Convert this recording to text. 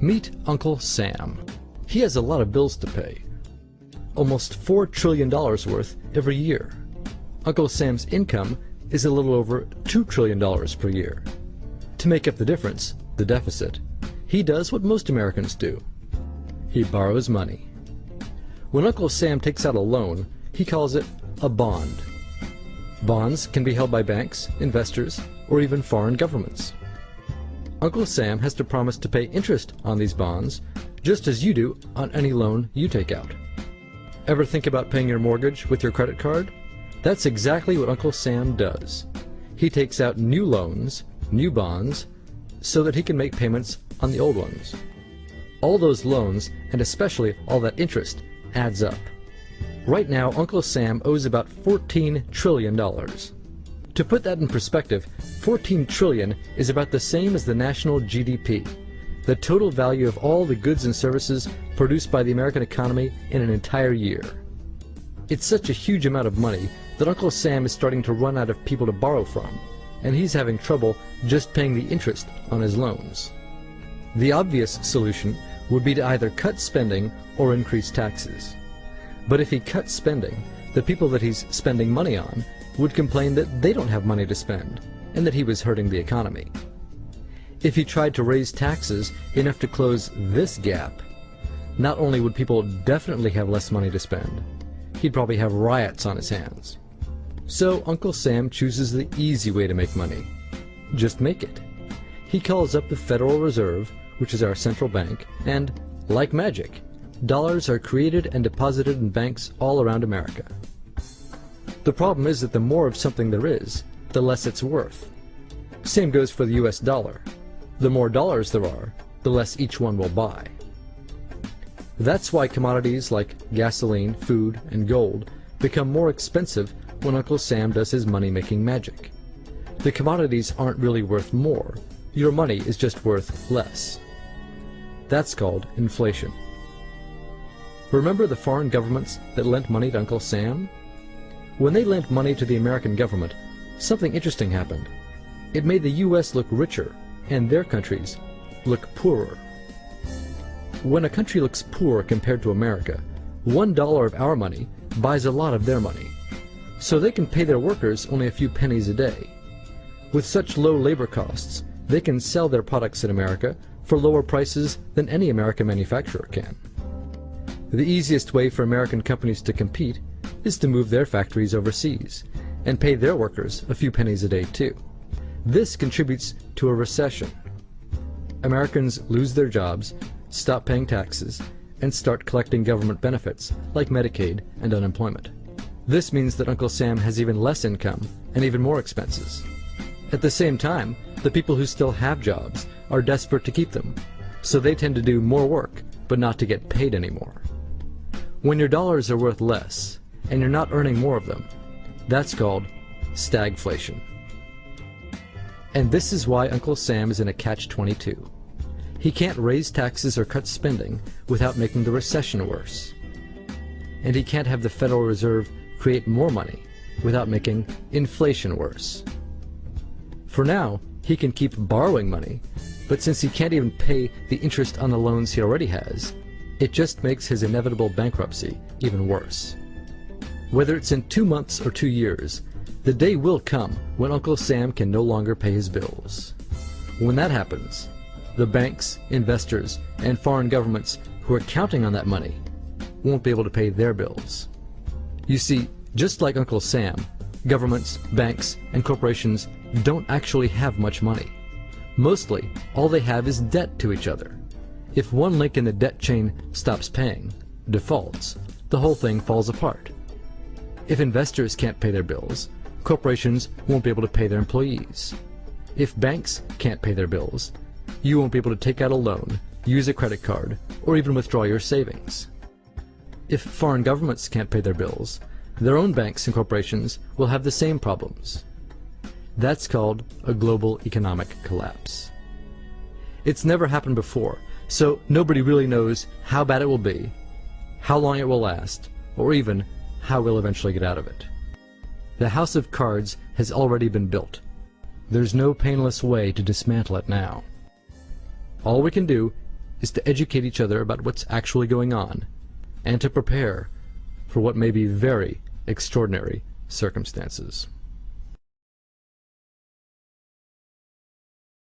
Meet Uncle Sam. He has a lot of bills to pay. Almost $4 trillion worth every year. Uncle Sam's income is a little over $2 trillion per year. To make up the difference, the deficit, he does what most Americans do. He borrows money. When Uncle Sam takes out a loan, he calls it a bond. Bonds can be held by banks, investors, or even foreign governments. Uncle Sam has to promise to pay interest on these bonds, just as you do on any loan you take out. Ever think about paying your mortgage with your credit card? That's exactly what Uncle Sam does. He takes out new loans, new bonds, so that he can make payments on the old ones. All those loans, and especially all that interest, adds up. Right now, Uncle Sam owes about $14 trillion. To put that in perspective, 14 trillion is about the same as the national GDP, the total value of all the goods and services produced by the American economy in an entire year. It's such a huge amount of money that Uncle Sam is starting to run out of people to borrow from, and he's having trouble just paying the interest on his loans. The obvious solution would be to either cut spending or increase taxes. But if he cuts spending, the people that he's spending money on would complain that they don't have money to spend, and that he was hurting the economy. If he tried to raise taxes enough to close this gap, not only would people definitely have less money to spend, he'd probably have riots on his hands. So Uncle Sam chooses the easy way to make money. Just make it. He calls up the Federal Reserve, which is our central bank, and, like magic, dollars are created and deposited in banks all around America. The problem is that the more of something there is, the less it's worth. Same goes for the US dollar. The more dollars there are, the less each one will buy. That's why commodities like gasoline, food, and gold become more expensive when Uncle Sam does his money-making magic. The commodities aren't really worth more. Your money is just worth less. That's called inflation. Remember the foreign governments that lent money to Uncle Sam? When they lent money to the American government, something interesting happened. It made the U.S. look richer, and their countries look poorer. When a country looks poor compared to America, $1 of our money buys a lot of their money. So they can pay their workers only a few pennies a day. With such low labor costs, they can sell their products in America for lower prices than any American manufacturer can. The easiest way for American companies to compete is to move their factories overseas and pay their workers a few pennies a day too. This contributes to a recession. Americans lose their jobs, stop paying taxes, and start collecting government benefits like Medicaid and unemployment. This means that Uncle Sam has even less income and even more expenses. At the same time, the people who still have jobs are desperate to keep them, so they tend to do more work but not to get paid anymore. When your dollars are worth less, and you're not earning more of them, that's called stagflation. And this is why Uncle Sam is in a catch-22. He can't raise taxes or cut spending without making the recession worse. And he can't have the Federal Reserve create more money without making inflation worse. For now, he can keep borrowing money, but since he can't even pay the interest on the loans he already has, it just makes his inevitable bankruptcy even worse. Whether it's in 2 months or 2 years, the day will come when Uncle Sam can no longer pay his bills. When that happens, the banks, investors, and foreign governments who are counting on that money won't be able to pay their bills. You see, just like Uncle Sam, governments, banks, and corporations don't actually have much money. Mostly, all they have is debt to each other. If one link in the debt chain stops paying, defaults, the whole thing falls apart. If investors can't pay their bills, corporations won't be able to pay their employees. If banks can't pay their bills, you won't be able to take out a loan, use a credit card, or even withdraw your savings. If foreign governments can't pay their bills, their own banks and corporations will have the same problems. That's called a global economic collapse. It's never happened before, so nobody really knows how bad it will be, how long it will last, or even how we'll eventually get out of it. The house of cards has already been built. There's no painless way to dismantle it now. All we can do is to educate each other about what's actually going on, and to prepare for what may be very extraordinary circumstances.